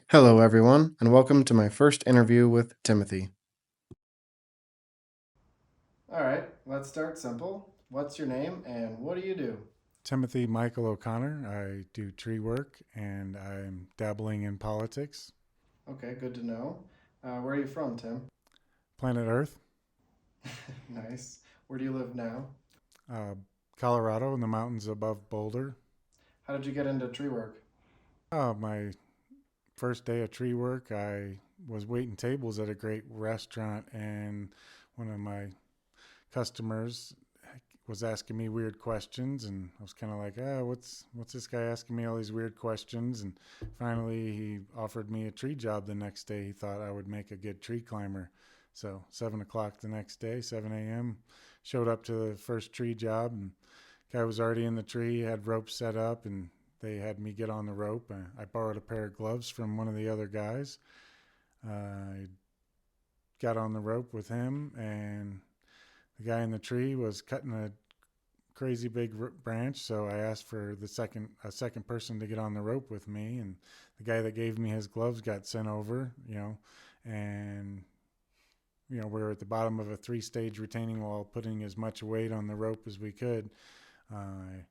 Hello, everyone, and welcome to my first interview with Timothy. All right, let's start simple. What's your name and what do you do? Timothy Michael O'Connor. I do tree work and I'm dabbling in politics. Okay, good to know. Where are you from, Tim? Planet Earth, Nice. Where do you live now? uh, Colorado, in the mountains above Boulder. How did you get into tree work? My first day of tree work, I was waiting tables at a great restaurant, and one of my customers was asking me weird questions, and I was kind of like, what's this guy asking me all these weird questions? And finally, he offered me a tree job the next day. He thought I would make a good tree climber. So 7 o'clock the next day, 7 a.m., showed up to the first tree job, and guy was already in the tree, had ropes set up, and they had me get on the rope. I borrowed a pair of gloves from one of the other guys. I got on the rope with him, and the guy in the tree was cutting a crazy big branch, so I asked for a second person to get on the rope with me, and the guy that gave me his gloves got sent over, and we were at the bottom of a three-stage retaining wall, putting as much weight on the rope as we could. As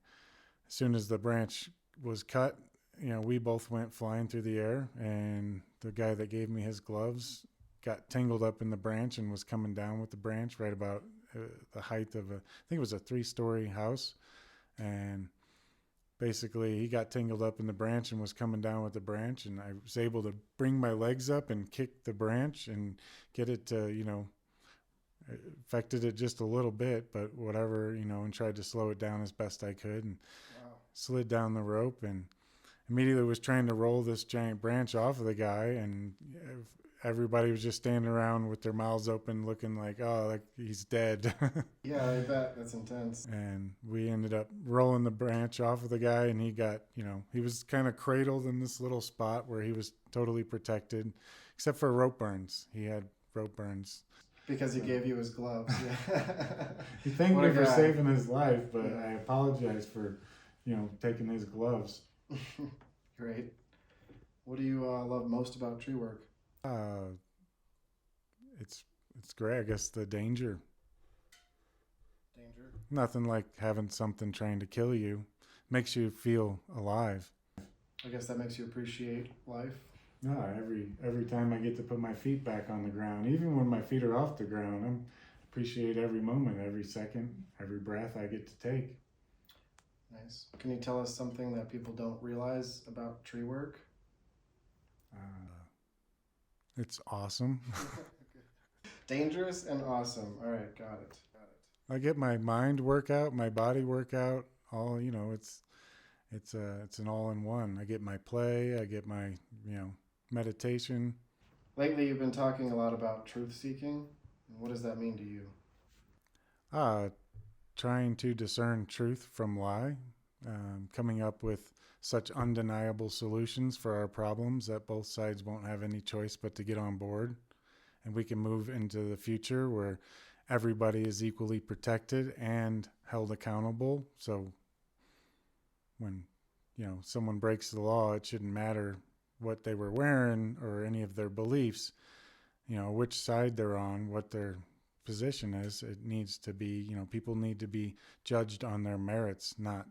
soon as the branch was cut, we both went flying through the air, and the guy that gave me his gloves got tangled up in the branch and was coming down with the branch right about the height of I think it was a 3-story house. And basically, he got tangled up in the branch and was coming down with the branch. And I was able to bring my legs up and kick the branch and get it to, affected it just a little bit, but whatever, and tried to slow it down as best I could and Wow. slid down the rope and immediately was trying to roll this giant branch off of the guy, and everybody was just standing around with their mouths open looking like, oh, like he's dead. Yeah, I bet. That's intense. And we ended up rolling the branch off of the guy, and he got, he was kind of cradled in this little spot where he was totally protected except for rope burns. He had rope burns. Because he So gave you his gloves. Yeah. he thanked What a me for guy. saving his life, but Yeah. I apologize for, taking his gloves. Great. What do you love most about tree work? uh, it's it's great. I guess the danger. Danger. Nothing like having something trying to kill you. Makes you feel alive. I guess that makes you appreciate life. No, every time I get to put my feet back on the ground, even when my feet are off the ground, I appreciate every moment, every second, every breath I get to take. Nice. Can you tell us something that people don't realize about tree work? Uh, it's awesome. Dangerous and awesome. All right, got it. I get my mind workout, my body workout. All it's an all in one. I get my play. I get my meditation. Lately, you've been talking a lot about truth seeking. What does that mean to you? Uh, Trying to discern truth from lie, coming up with such undeniable solutions for our problems that both sides won't have any choice but to get on board. And we can move into the future where everybody is equally protected and held accountable. So when someone breaks the law, it shouldn't matter what they were wearing or any of their beliefs, which side they're on, what their position is. It needs to be, people need to be judged on their merits, not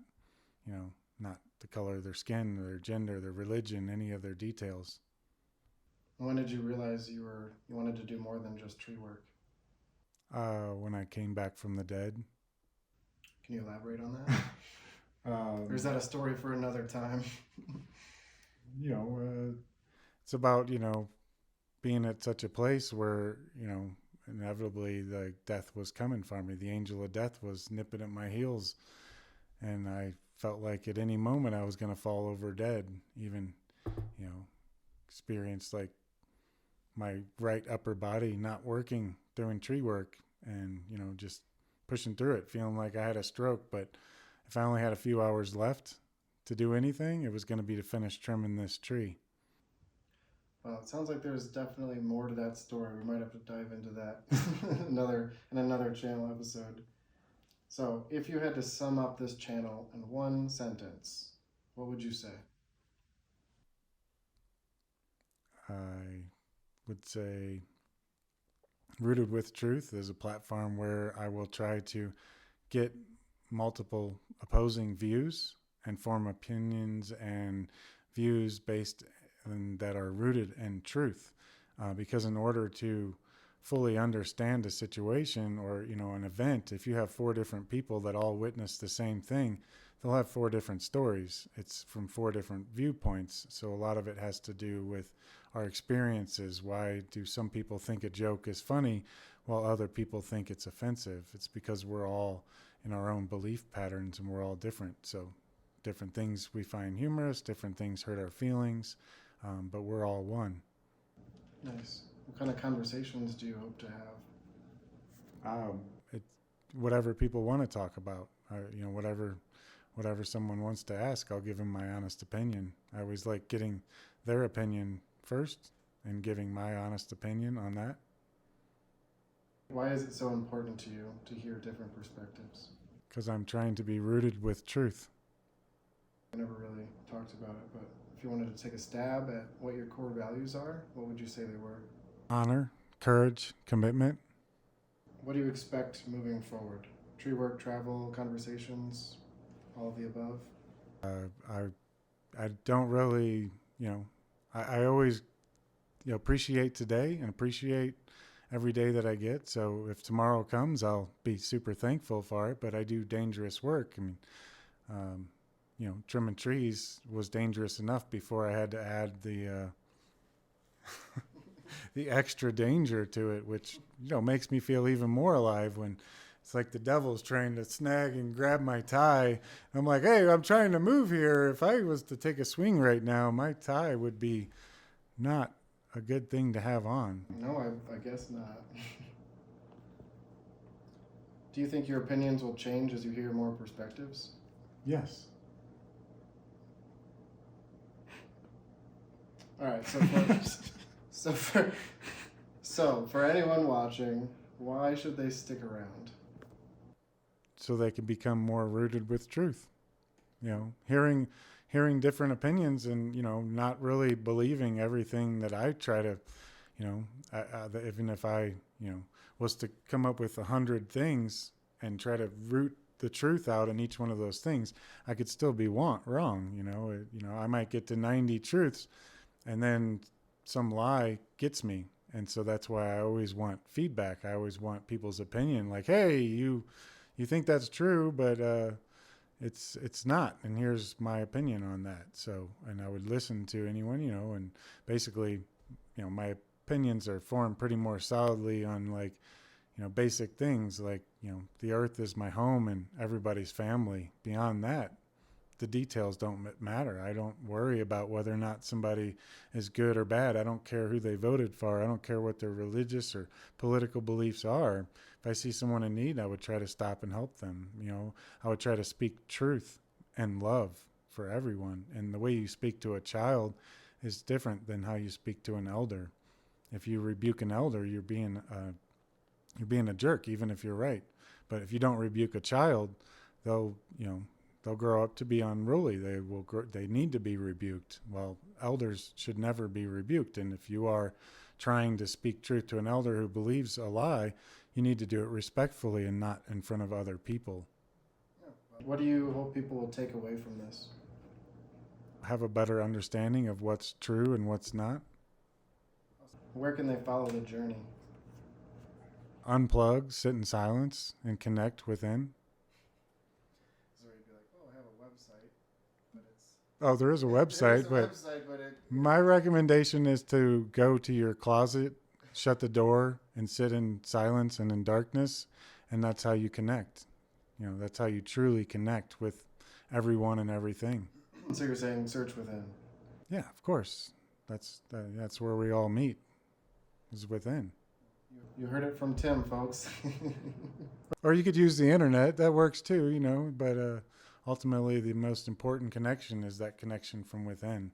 the color of their skin, their gender, their religion, any of their details. When did you realize you wanted to do more than just tree work? When I came back from the dead. Can you elaborate on that? Or is um, that a story for another time? you know, it's about, being at such a place where, inevitably the death was coming for me. The angel of death was nipping at my heels, and I felt like at any moment I was going to fall over dead. Even, you know, experienced like my right upper body not working doing tree work, and just pushing through it, feeling like I had a stroke. But if I only had a few hours left to do anything, it was going to be to finish trimming this tree. Well, it sounds like there's definitely more to that story. We might have to dive into that another channel episode. So, if you had to sum up this channel in one sentence, what would you say? I would say Rooted with Truth is a platform where I will try to get multiple opposing views and form opinions and views based that are rooted in truth. Because in order to fully understand a situation or an event, if you have four different people that all witness the same thing, they'll have four different stories. It's from four different viewpoints. So a lot of it has to do with our experiences. Why do some people think a joke is funny while other people think it's offensive? It's because we're all in our own belief patterns and we're all different. So different things we find humorous, different things hurt our feelings, but we're all one. Nice. What kind of conversations do you hope to have? It's whatever people want to talk about. Whatever someone wants to ask, I'll give them my honest opinion. I always like getting their opinion first and giving my honest opinion on that. Why is it so important to you to hear different perspectives? Because I'm trying to be rooted with truth. I never really talked about it, but if you wanted to take a stab at what your core values are, what would you say they were? Honor, courage, commitment. What do you expect moving forward? Tree work, travel, conversations, all of the above? I don't really, I always appreciate today and appreciate every day that I get. So if tomorrow comes, I'll be super thankful for it. But I do dangerous work. I mean, trimming trees was dangerous enough before I had to add the the extra danger to it, which makes me feel even more alive when it's like the devil's trying to snag and grab my tie. I'm like, hey, I'm trying to move here. If I was to take a swing right now, my tie would be not a good thing to have on. No, I guess not. Do you think your opinions will change as you hear more perspectives? Yes. All right, so for anyone watching, why should they stick around? So they can become more rooted with truth. Hearing different opinions and not really believing everything that I try to, even if I was to come up with 100 things and try to root the truth out in each one of those things, I could still be wrong. I might get to 90 truths, and then some lie gets me. And so that's why I always want feedback. I always want people's opinion. Like, hey, you think that's true, but it's not. And here's my opinion on that. So, and I would listen to anyone, and basically, my opinions are formed pretty more solidly on basic things like, the earth is my home and everybody's family. Beyond that, the details don't matter. I don't worry about whether or not somebody is good or bad. I don't care who they voted for. I don't care what their religious or political beliefs are. If I see someone in need, I would try to stop and help them. I would try to speak truth and love for everyone. And the way you speak to a child is different than how you speak to an elder. If you rebuke an elder, you're being a jerk, even if you're right. But if you don't rebuke a child, they'll grow up to be unruly. They need to be rebuked. Well, elders should never be rebuked. And if you are trying to speak truth to an elder who believes a lie, you need to do it respectfully and not in front of other people. What do you hope people will take away from this? Have a better understanding of what's true and what's not. Where can they follow the journey? Unplug, sit in silence, and connect within. So you'd be like, oh, I have a website, but it's... Oh, there is a website, but my recommendation is to go to your closet, shut the door, and sit in silence and in darkness, and that's how you connect. That's how you truly connect with everyone and everything. So you're saying search within? Yeah, of course. That's where we all meet, is within. You heard it from Tim, folks. Or you could use the internet. That works too, but ultimately the most important connection is that connection from within.